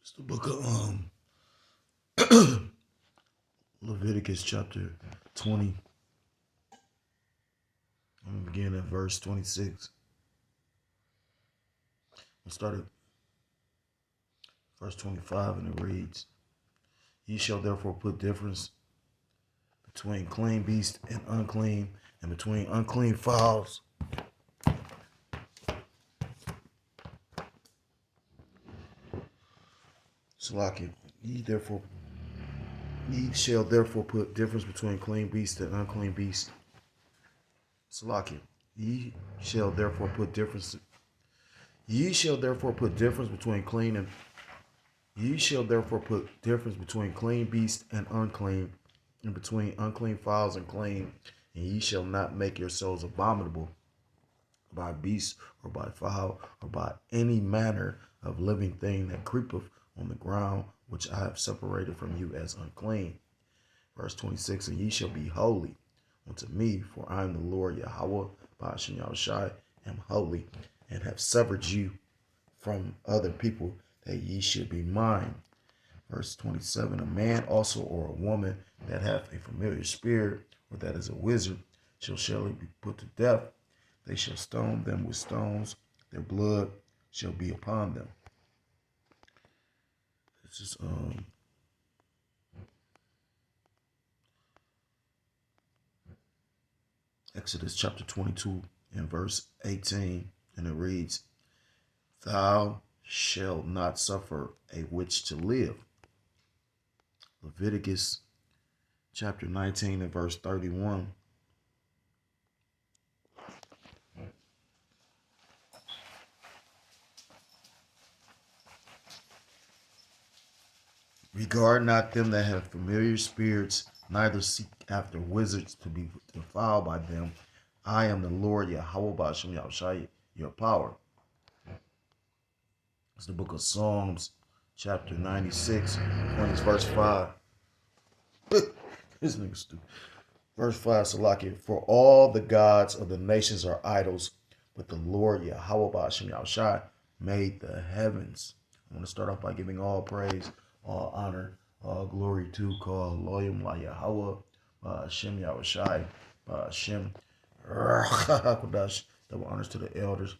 It's the book of Leviticus chapter 20. I'm going to begin at verse 26. We'll start at verse 25, and it reads, Ye shall therefore put difference between clean beasts and unclean, and between unclean fowls. Salakia. Ye shall therefore put difference between clean beasts and unclean beasts. Salakia. Ye shall therefore put difference between clean and Ye shall therefore put difference between clean beasts and unclean, and between unclean fowls and clean, and ye shall not make yourselves abominable by beast or by fowl or by any manner of living thing that creepeth on the ground, which I have separated from you as unclean. Verse 26, and ye shall be holy unto me, for I am the Lord Yahweh, Ba'ashem Yahushai, am holy, and have severed you from other people, that ye should be mine. Verse 27, a man also or a woman that hath a familiar spirit, or that is a wizard, shall surely be put to death. They shall stone them with stones, their blood shall be upon them. This is Exodus chapter 22 and verse 18, and it reads, Thou shalt not suffer a witch to live. Leviticus chapter 19 and verse 31. Regard not them that have familiar spirits, neither seek after wizards to be defiled by them. I am the Lord Yahweh Ba'ashem Yahushai, your power. It's the book of Psalms, chapter 96, and it's verse 5. This nigga stupid. Verse 5, Salakia, for all the gods of the nations are idols, but the Lord Yahweh Ba'ashem Yahushai made the heavens. I want to start off by giving all praise, all honor, all glory to call Loyim La Yahweh, Ba'ashem Yahushai, Ba'ashem Kodash. Double honors to the elders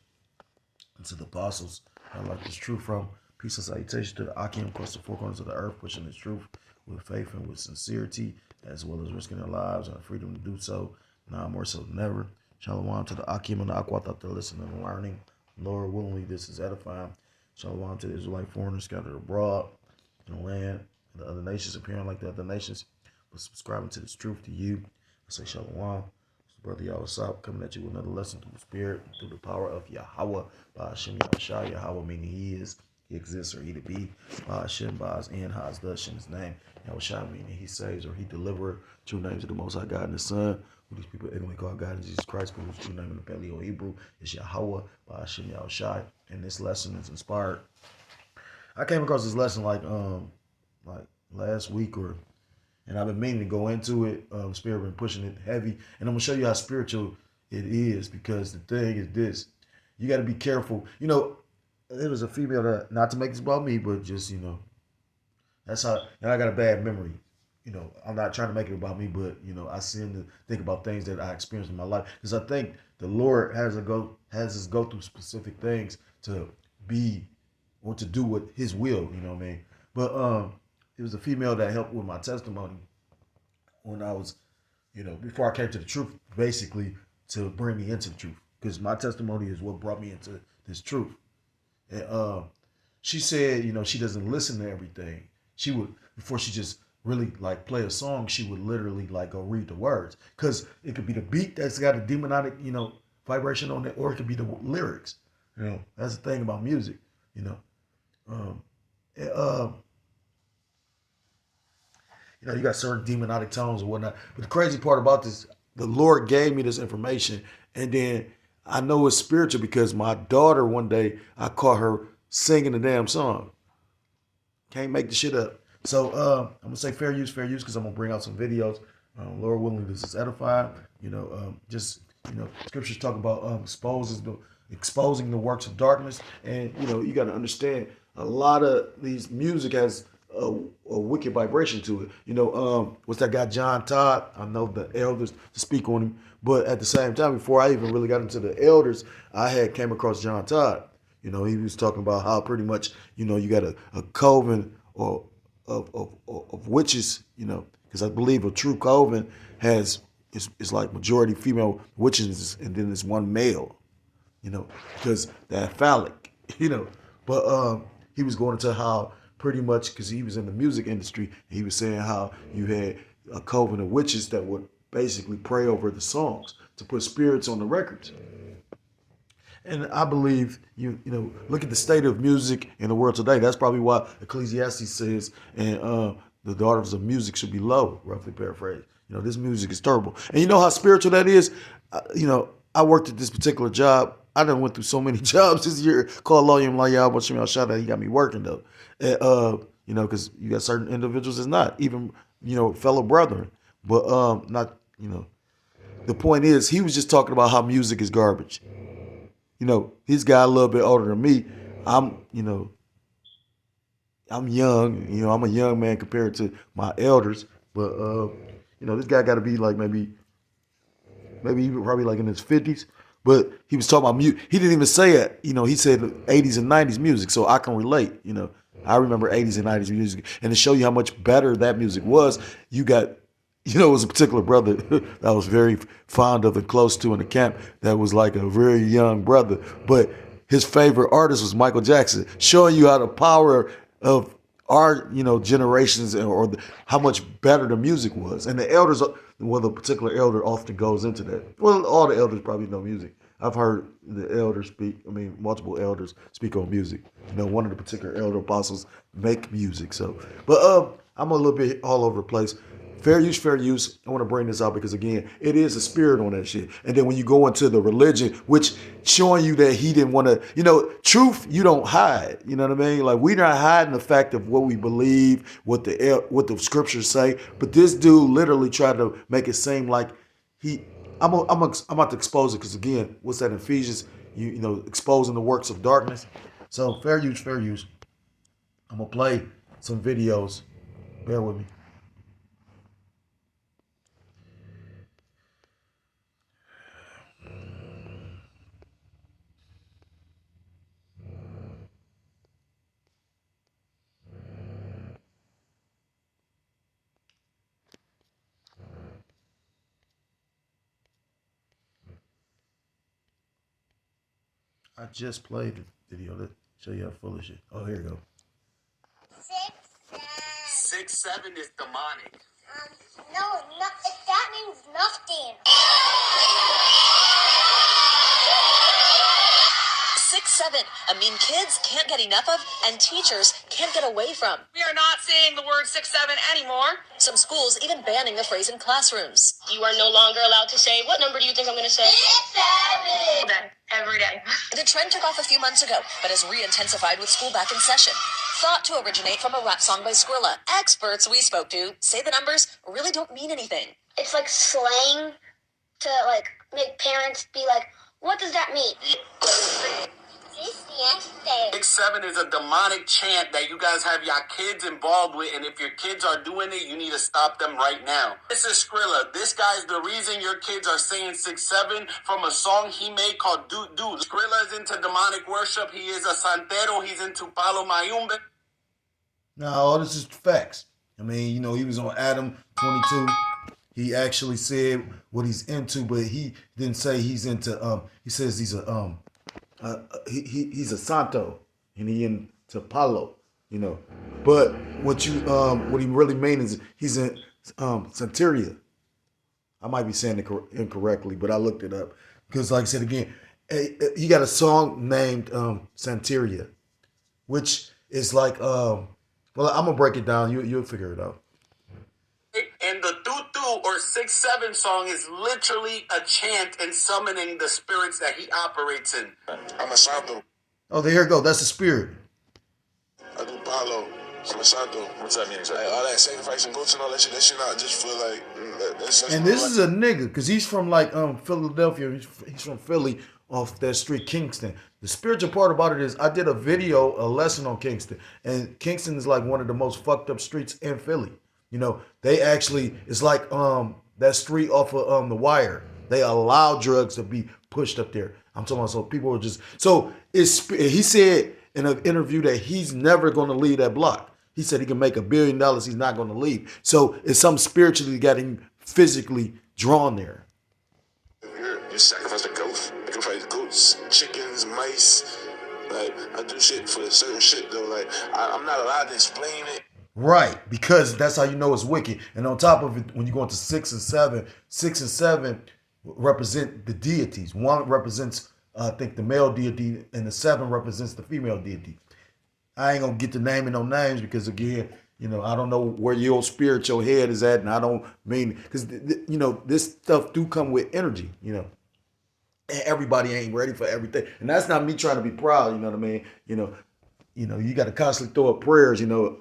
and to the apostles. I like this truth from. Peace and salutation to the Akim across the four corners of the earth, pushing this truth with faith and with sincerity, as well as risking their lives and the freedom to do so, now more so than ever. Shalom to the Akim and the Akwat out there listening and learning. Lord willingly, this is edifying. Shalom to the Israelite foreigners scattered abroad in the land, and the other nations appearing like the other nations, but subscribing to this truth to you. I say Shalom. Brother Yahweh coming at you with another lesson through the Spirit, through the power of Yahweh, by Hashem Yahushai. Yahweh meaning He is, He exists, or He to be. By Hashem, by His end, His Dush, in His name. Yahushai meaning He saves, or He deliverer. True names of the Most High God and His Son, who these people ignorantly call God and Jesus Christ, but whose true name in the Paleo Hebrew is Yahweh, by Hashem Yahushai. And this lesson is inspired. I came across this lesson like last week and I've been meaning to go into it. Spirit been pushing it heavy. And I'm going to show you how spiritual it is, because the thing is this. You got to be careful. You know, there was a female that, not to make this about me, but just, that's how, and I got a bad memory. I'm not trying to make it about me, but, I seem to think about things that I experienced in my life. Because I think the Lord has us go through specific things to be, or to do with His will, you know what I mean? But, it was a female that helped with my testimony when I was, before I came to the truth, basically to bring me into the truth, because my testimony is what brought me into this truth. And she said, she doesn't listen to everything. She would, before she just really like play a song, she would literally like go read the words, because it could be the beat that's got a demonic, vibration on it, or it could be the lyrics. That's the thing about music. You got certain demonic tones and whatnot. But the crazy part about this, the Lord gave me this information, and then I know it's spiritual because my daughter, one day, I caught her singing the damn song. Can't make the shit up. So I'm going to say fair use, because I'm going to bring out some videos. Lord willing, this is edifying. Scriptures talk about exposing the works of darkness. And, you got to understand, a lot of these music has a wicked vibration to it. What's that guy John Todd? I know the elders to speak on him, but at the same time, before I even really got into the elders, I had came across John Todd. He was talking about how pretty much you got a coven or of witches. Because I believe a true coven has is like majority female witches and then there's one male. Because they're phallic. But he was going into how pretty much because he was in the music industry, he was saying how you had a coven of witches that would basically pray over the songs to put spirits on the records. And I believe look at the state of music in the world today. That's probably why Ecclesiastes says, and the daughters of music should be low, roughly paraphrased. This music is terrible. And you know how spiritual that is? I worked at this particular job. I done went through so many jobs this year. Called Loyam Layal, but shout out, he got me working though. Because you got certain individuals that's not even, fellow brethren. But not, the point is he was just talking about how music is garbage. He's got a little bit older than me. I'm young. I'm a young man compared to my elders. But this guy got to be like maybe even probably like in his 50s. But he was talking about music. He didn't even say it. He said 80s and 90s music, so I can relate. I remember 80s and 90s music, and to show you how much better that music was, you got. It was a particular brother that I was very fond of and close to in the camp that was like a very young brother. But his favorite artist was Michael Jackson, showing you how the power of our, generations how much better the music was. And the elders, the particular elder often goes into that. Well, all the elders probably know music. I've heard the elders multiple elders speak on music. One of the particular elder apostles make music. So, but I'm a little bit all over the place. Fair use, fair use. I want to bring this out because, again, it is a spirit on that shit. And then when you go into the religion, which showing you that he didn't want to, truth, you don't hide. You know what I mean? Like, we're not hiding the fact of what we believe, what the scriptures say. But this dude literally tried to make it seem like I'm about to expose it because, again, what's that in Ephesians? Exposing the works of darkness. So, fair use, fair use. I'm going to play some videos. Bear with me. I just played the video to show you how full of shit. Oh, here you go. 6'7" is demonic. No, that means nothing. 6'7", a meme kids can't get enough of and teachers can't get away from. We are not saying the word 6'7" anymore. Some schools even banning the phrase in classrooms. You are no longer allowed to say, what number do you think I'm going to say? 6'7". All day, every day. The trend took off a few months ago, but has re-intensified with school back in session. Thought to originate from a rap song by Skrilla. Experts we spoke to say the numbers really don't mean anything. It's like slang to make parents be like, what does that mean? 6'7" is a demonic chant that you guys have your kids involved with, and if your kids are doing it, you need to stop them right now. This is Skrilla. This guy's the reason your kids are saying 6'7" from a song he made called Dude. Skrilla is into demonic worship. He is a santero. He's into Palo Mayumbe. Now, all this is facts. He was on Adam 22. He actually said what he's into, but he didn't say he's into. He says he's a he's a santo and he into Palo. But what he really means is he's in Santeria. I might be saying it incorrectly, but I looked it up because, like I said again, he got a song named Santeria, which is like well, I'm gonna break it down. You'll figure it out. And the Tutu or 6'7" song is literally a chant and summoning the spirits that he operates in. I'm a santo. Oh, there you go. That's the spirit. I do palo. I'm a Santo. What's that mean exactly? Like, all that sacrifice and goats and all that shit not just for like. That's And this is a nigga, because he's from like Philadelphia. He's from Philly, off that street, Kingston. The spiritual part about it is I did a lesson on Kingston. And Kingston is like one of the most fucked up streets in Philly. You know, they actually, it's like that street off of The Wire. They allow drugs to be pushed up there. I'm talking about, so people are just, so he said in an interview that he's never going to leave that block. He said he can make $1 billion. He's not going to leave. So it's something spiritually got him physically drawn there. You sacrifice the goats, sacrifice goats, chickens, mice. Like, I do shit for certain shit though. Like, I'm not allowed to explain it. Right, because that's how you know it's wicked. And on top of it, when you go into 6 and 7 represent the deities. 1 represents, I think, the male deity, and the 7 represents the female deity. I ain't gonna get to naming no names because, again, you know, I don't know where your spiritual head is at, and I don't mean, because, you know, this stuff do come with energy, you know. And everybody ain't ready for everything. And that's not me trying to be proud, you know what I mean? You know, you got to constantly throw up prayers, you know.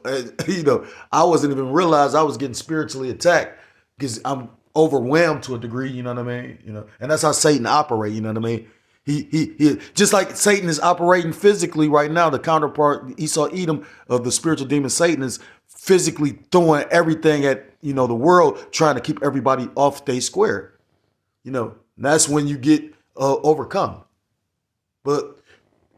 I wasn't even realize I was getting spiritually attacked because I'm overwhelmed to a degree, you know what I mean? You know, and that's how Satan operates, you know what I mean? He just like Satan is operating physically right now, the counterpart, Esau Edom of the spiritual demon Satan is physically throwing everything at, you know, the world, trying to keep everybody off their square. You know, that's when you get overcome. But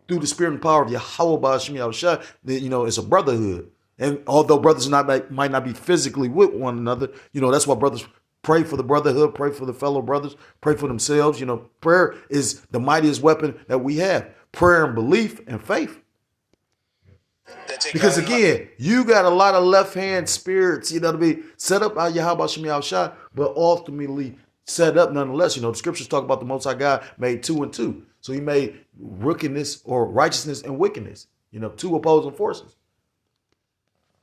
through the spirit and power of Yahweh Ba'ashim Yahushua, you know, it's a brotherhood. And although brothers might not be physically with one another, you know, that's why brothers pray for the brotherhood, pray for the fellow brothers, pray for themselves. You know, prayer is the mightiest weapon that we have. Prayer and belief and faith. Because again, you got a lot of left-hand spirits, you know what I mean, set up out Yahweh Ba'ashim Yahushua, but ultimately set up nonetheless. You know, the scriptures talk about the Most High God made 2 and 2. So he made wickedness or righteousness and wickedness, you know, 2 opposing forces.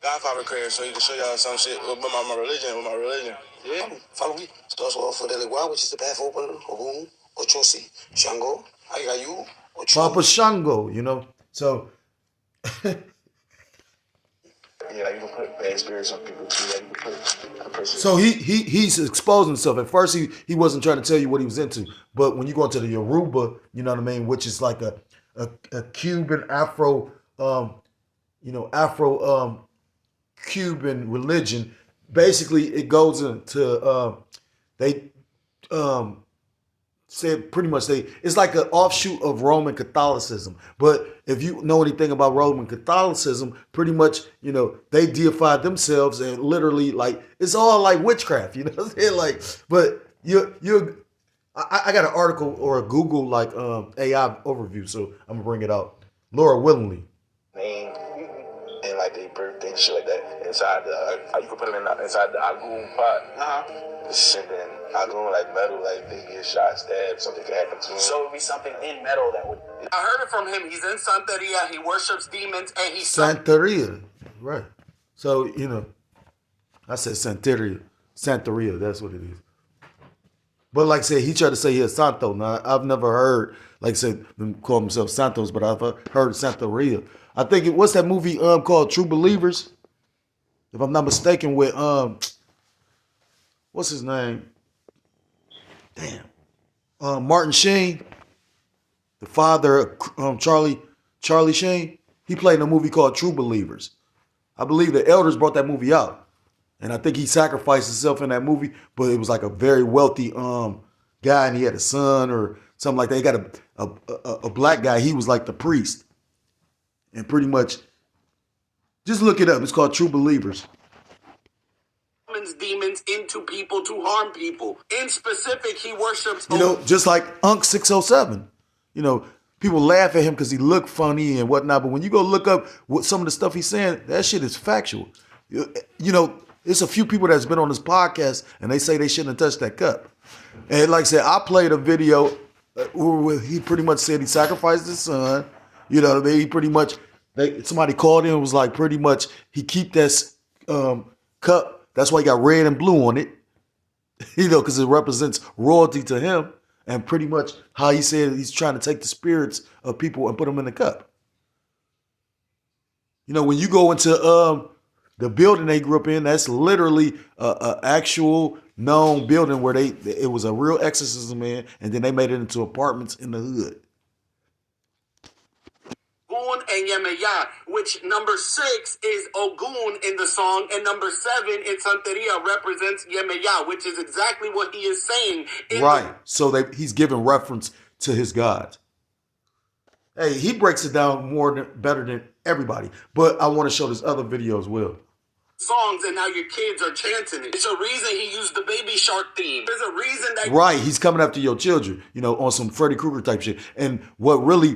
Godfather prayer, so you can show y'all some shit with my religion. Yeah. Follow me. Starts off for the Legua, which is the path opener, Ogum, Ochosi, Shango, Ayayu, Ocho. Papa Shango, you know. So yeah, like you can put bad spirits on people too. Like you can put a person. So he's exposing himself. At first he wasn't trying to tell you what he was into, but when you go into the Yoruba, you know what I mean, which is like a Cuban Afro Cuban religion. Basically, it goes into they said pretty much it's like an offshoot of Roman Catholicism. But if you know anything about Roman Catholicism, pretty much, you know, they deified themselves and literally, like, it's all like witchcraft, you know what I'm saying? Like, but I got an article or a Google like AI overview, so I'm gonna bring it out. Laura willingly. Name and like their birthday and shit like that inside the you can put them inside the Agun pot. And then Agun like metal, like they get shot, stabbed, something can happen to them. So it would be something in metal that would. I heard it from him. He's in Santeria. He worships demons, and he's Santeria, right? So, you know, I said Santeria. That's what it is. But like I said, he tried to say he's Santo. Now, I've never heard, like I said, them call themselves Santos, but I've heard Santeria. I think what's that movie called True Believers? If I'm not mistaken, with what's his name? Damn. Martin Sheen, the father of Charlie Sheen. He played in a movie called True Believers. I believe the elders brought that movie out. And I think he sacrificed himself in that movie, but it was like a very wealthy guy, and he had a son or something like that. He got a black guy. He was like the priest. And pretty much, just look it up. It's called True Believers. Demons into people to harm people. In specific, he worships. You know, just like Unc 607. You know, people laugh at him because he looked funny and whatnot. But when you go look up what some of the stuff he's saying, that shit is factual. You know, it's a few people that's been on this podcast and they say they shouldn't have touched that cup. And like I said, I played a video where he pretty much said he sacrificed his son. You know what I mean? He pretty much, somebody called in and was like, pretty much, he keep that cup. That's why he got red and blue on it. You know, because it represents royalty to him. And pretty much how he said he's trying to take the spirits of people and put them in the cup. You know, when you go into the building they grew up in, that's literally a actual known building where it was a real exorcism, man, and then they made it into apartments in the hood. Ogun and Yemeya, which number 6 is Ogun in the song, and number 7 in Santeria represents Yemeya, which is exactly what he is saying. Right. So he's giving reference to his gods. Hey, he breaks it down better than everybody. But I want to show this other video as well. Songs, and now your kids are chanting it. There's a reason he used the Baby Shark theme. There's a reason that... Right. He's coming after your children, you know, on some Freddy Krueger type shit. And what really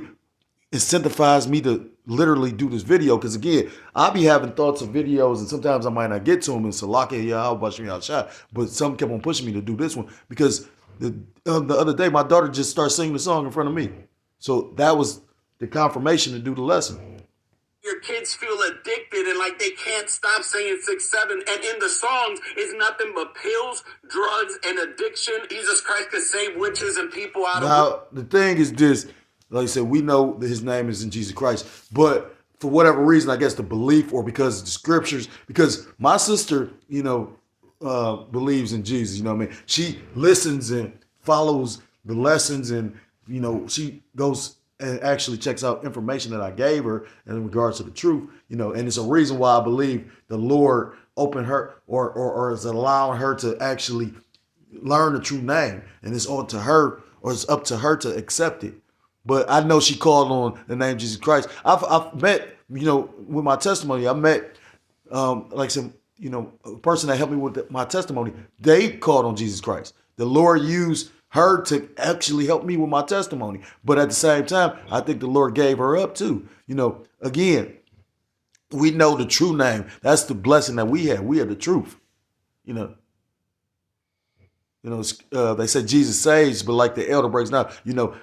incentivized me to literally do this video, because again, I'll be having thoughts of videos and sometimes I might not get to them, and Salaki, yeah, how about you shot, but some kept on pushing me to do this one because the other day my daughter just started singing the song in front of me, so that was the confirmation to do the lesson. Your kids feel addicted and like they can't stop saying 6-7, and in the songs is nothing but pills, drugs, and addiction. Jesus Christ could save witches and people out of... Now the thing is this. Like I said, we know that his name is in Jesus Christ, but for whatever reason, I guess the belief or because the scriptures, because my sister, you know, believes in Jesus, you know what I mean? She listens and follows the lessons, and, you know, she goes and actually checks out information that I gave her in regards to the truth, you know, and it's a reason why I believe the Lord opened her or is allowing her to actually learn the true name, and it's on to her, or it's up to her to accept it. But I know she called on the name Jesus Christ. I've met, you know, with my testimony, I met, like I said, you know, a person that helped me with my testimony. They called on Jesus Christ. The Lord used her to actually help me with my testimony. But at the same time, I think the Lord gave her up too. You know, again, we know the true name. That's the blessing that we have. We are the truth. You know, they said Jesus saves, but like the elder breaks down, you know,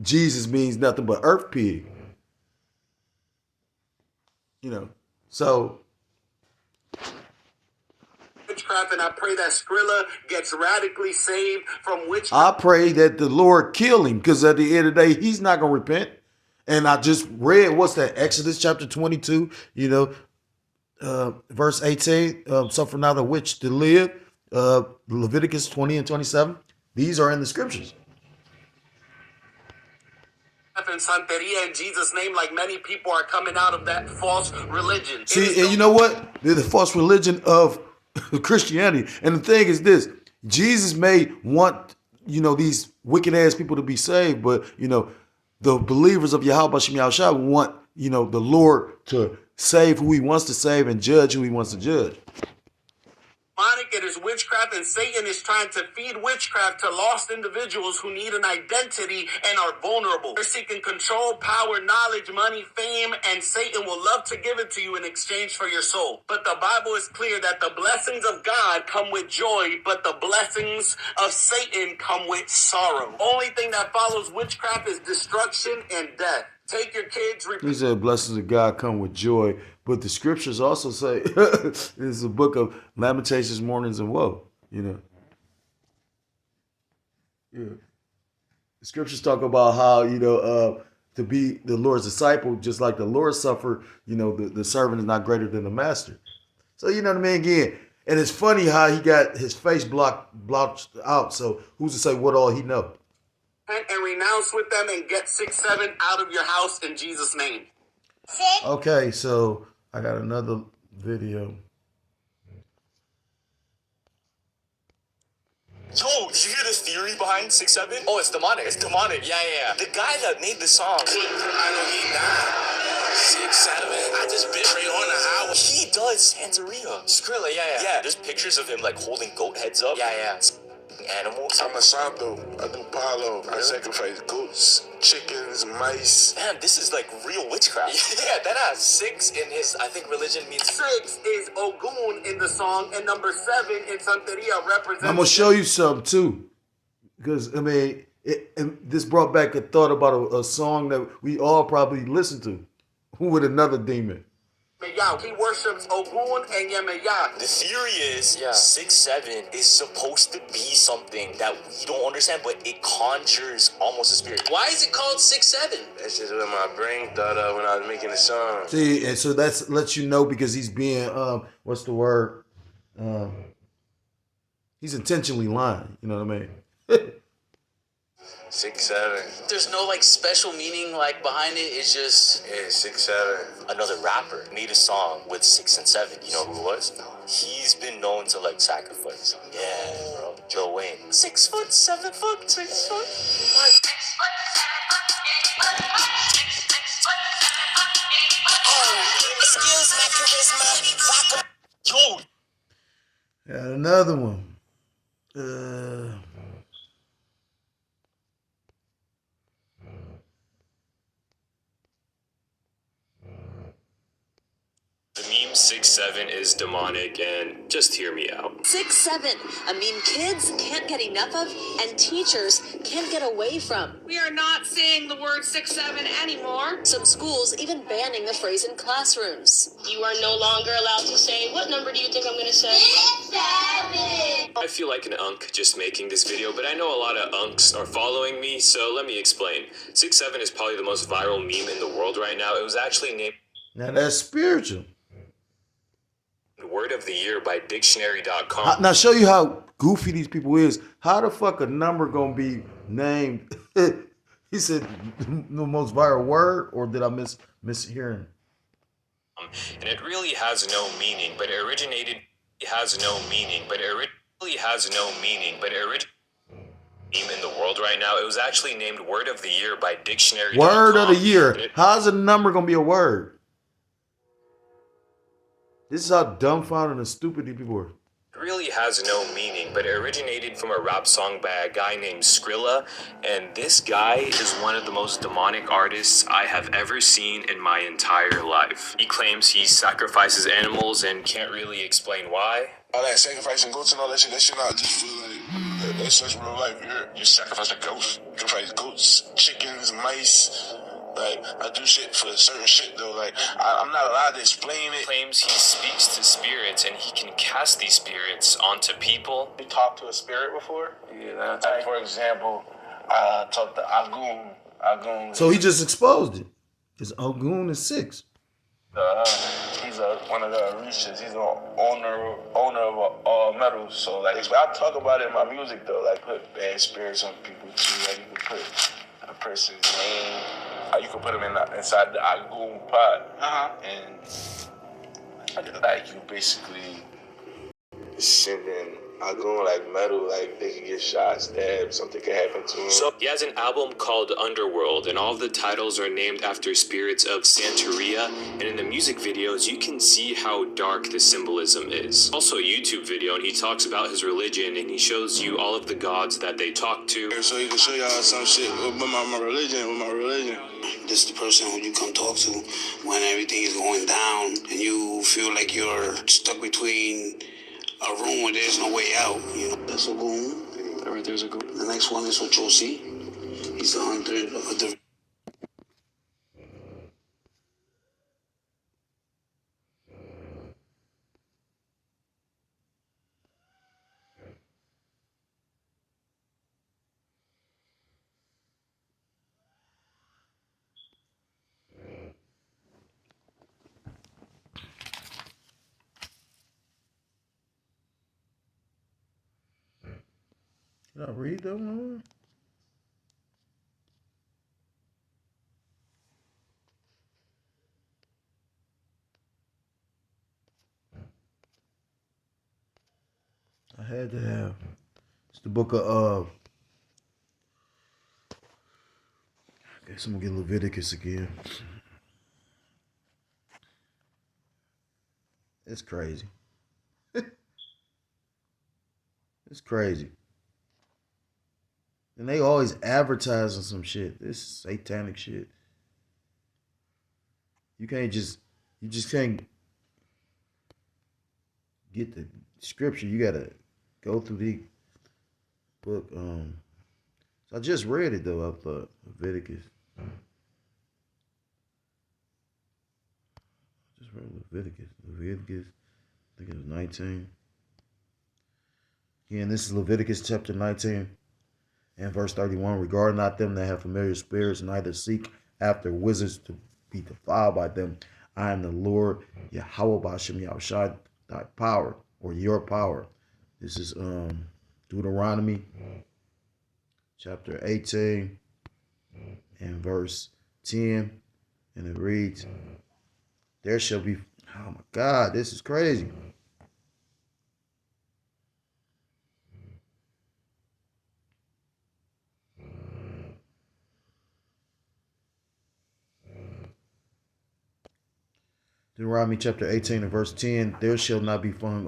Jesus means nothing but earth pig. You know, so witchcraft, and I pray that Skrilla gets radically saved from witchcraft. I pray that the Lord kill him, because at the end of the day, he's not going to repent. And I just read, what's that, Exodus chapter 22, you know, verse 18, suffer not a witch to live, Leviticus 20 and 27. These are in the scriptures. And Santeria in Jesus' name, like many people are coming out of that false religion. See, and you know what? They're the false religion of Christianity. And the thing is this, Jesus may want, you know, these wicked ass people to be saved, but, you know, the believers of Yahweh Shem Yahushua want, you know, the Lord to save who he wants to save and judge who he wants to judge. It is witchcraft, and Satan is trying to feed witchcraft to lost individuals who need an identity and are vulnerable. They're seeking control, power, knowledge, money, fame, and Satan will love to give it to you in exchange for your soul. But the Bible is clear that the blessings of God come with joy, but the blessings of Satan come with sorrow. Only thing that follows witchcraft is destruction and death. Take your kids. He said, blessings of God come with joy. But the scriptures also say, it's a book of lamentations, mournings, and woe, you know. Yeah. The scriptures talk about how, you know, to be the Lord's disciple, just like the Lord suffered, you know, the servant is not greater than the master. So, you know what I mean? Again, and it's funny how he got his face blocked out. So who's to say what all he know? And renounce with them and get 6-7 out of your house in Jesus' name. Okay, so I got another video. Yo, did you hear the theory behind 6-7? Oh, it's demonic. It's demonic. Yeah. The guy that made the song. I know he died. 6-7. I just been right on the highway. He does Santeria. Skrilla, yeah. There's pictures of him like holding goat heads up. Yeah. Animals. I'm a santo. I do palo. I sacrifice goats, chickens, mice. Man, this is like real witchcraft. Yeah, that has 6 in his, I think religion means 6 is Ogun in the song, and number 7 in Santeria represents... I'm going to show you something too. Because, I mean, this brought back a thought about a song that we all probably listened to with another demon. Yemeya. He worships Ogun and Yemeya. The theory is 6-7 is supposed to be something that we don't understand, but it conjures almost a spirit. Why is it called 6-7? That's just what my brain thought of when I was making the song. See, and so that's lets you know because he's being what's the word? He's intentionally lying. You know what I mean? 6-7. There's no like special meaning like behind it. It's just 6-7. another rapper made a song with 6 and 7. You know who it was? He's been known to like sacrifice. Yeah, bro. Lil Wayne. 6 foot, 7 foot, 6 foot. What? Excuse my charisma. Yo. Got another one. The meme 6-7 is demonic, and just hear me out. 6-7, a meme kids can't get enough of and teachers can't get away from. We are not saying the word 6-7 anymore. Some schools even banning the phrase in classrooms. You are no longer allowed to say, what number do you think I'm going to say? 6-7. I feel like an unk just making this video, but I know a lot of unks are following me, so let me explain. 6-7 is probably the most viral meme in the world right now. It was actually named Now that's spiritual. Word of the Year by Dictionary.com. Now show you how goofy these people is. How the fuck a number gonna be named? He said the most viral word, or did I mishearing? And it really has no meaning, but it originated has no meaning, but it really has no meaning, but it originated meme in the world right now. It was actually named Word of the Year by Dictionary.com. Word of the year. How's a number gonna be a word? This is how dumbfounded and stupid these people are. It really has no meaning, but it originated from a rap song by a guy named Skrilla, and this guy is one of the most demonic artists I have ever seen in my entire life. He claims he sacrifices animals and can't really explain why. All that sacrificing goats and all that shit not just for like, that's such real life. You sacrifice a goat. You sacrifice goats, chickens, mice. Like, I do shit for certain shit though. Like, I'm not allowed to explain it. He claims he speaks to spirits and he can cast these spirits onto people. You talked to a spirit before? Yeah. Like, for example, I talked to Agun. Agun. So he just exposed it. Because Ogun is 6. He's one of the Orishas. He's the owner of all metals. So like, I talk about it in my music though. Like, put bad spirits on people too. Like, you can put a person's name. You can put them inside the Agun pot. And like, you basically sending Agun like metal, like they can get shot, stabbed, something can happen to them. So he has an album called Underworld, and all of the titles are named after spirits of Santeria, and in the music videos you can see how dark the symbolism is. Also a YouTube video, and he talks about his religion, and he shows you all of the gods that they talk to. So he can show y'all some shit with my religion. This is the person who you come talk to when everything is going down and you feel like you're stuck between a room where there's no way out. You know, that's a goon. Right, there's a goon. The next one is Ochosi. He's the hunter of the... Did I read that one? I had to have. It's the book of I guess I'm gonna get Leviticus again. It's crazy. It's crazy. And they always advertising some shit. This satanic shit. You just can't get the scripture. You gotta go through the book. So I just read it though. I thought Leviticus. Just read Leviticus. I think it was 19. Again, this is Leviticus chapter 19 and verse 31. Regard not them that have familiar spirits, neither seek after wizards to be defiled by them. I am the Lord, Yahweh B'Shem Yahushai, thy power, or your power. This is Deuteronomy chapter 18 and verse 10. And it reads, there shall be, oh my God, this is crazy. Deuteronomy chapter 18 and verse 10, there shall not be found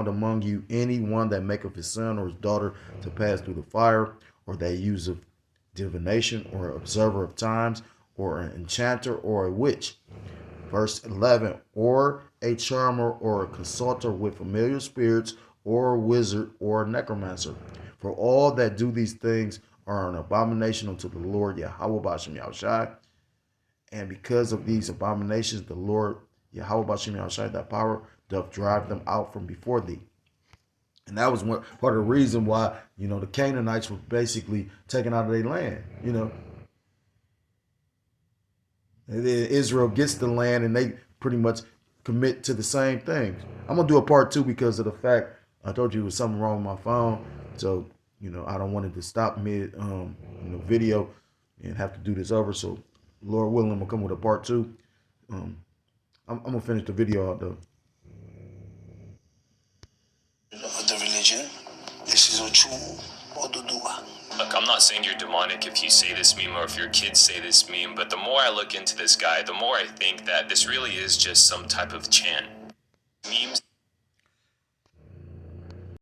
among you any one that maketh his son or his daughter to pass through the fire, or that useth divination, or observer of times, or an enchanter, or a witch. Verse 11, or a charmer, or a consulter with familiar spirits, or a wizard, or a necromancer. For all that do these things are an abomination unto the Lord Yahweh B'Shem Yahushai. And because of these abominations, the Lord Yahweh B'Shem Yahushai, thy power, doth drive them out from before thee. And that was part of the reason why, the Canaanites were basically taken out of their land, And then Israel gets the land and they pretty much commit to the same things. I'm going to do a part 2 because of the fact I told you there was something wrong with my phone. So, I don't want it to stop mid, video and have to do this over. So, Lord willing, I'm going to come with a part 2. I'm going to finish the video out though. The religion, this is Ochu Oduduwa. Look, I'm not saying you're demonic if you say this meme or if your kids say this meme, but the more I look into this guy, the more I think that this really is just some type of chant. Memes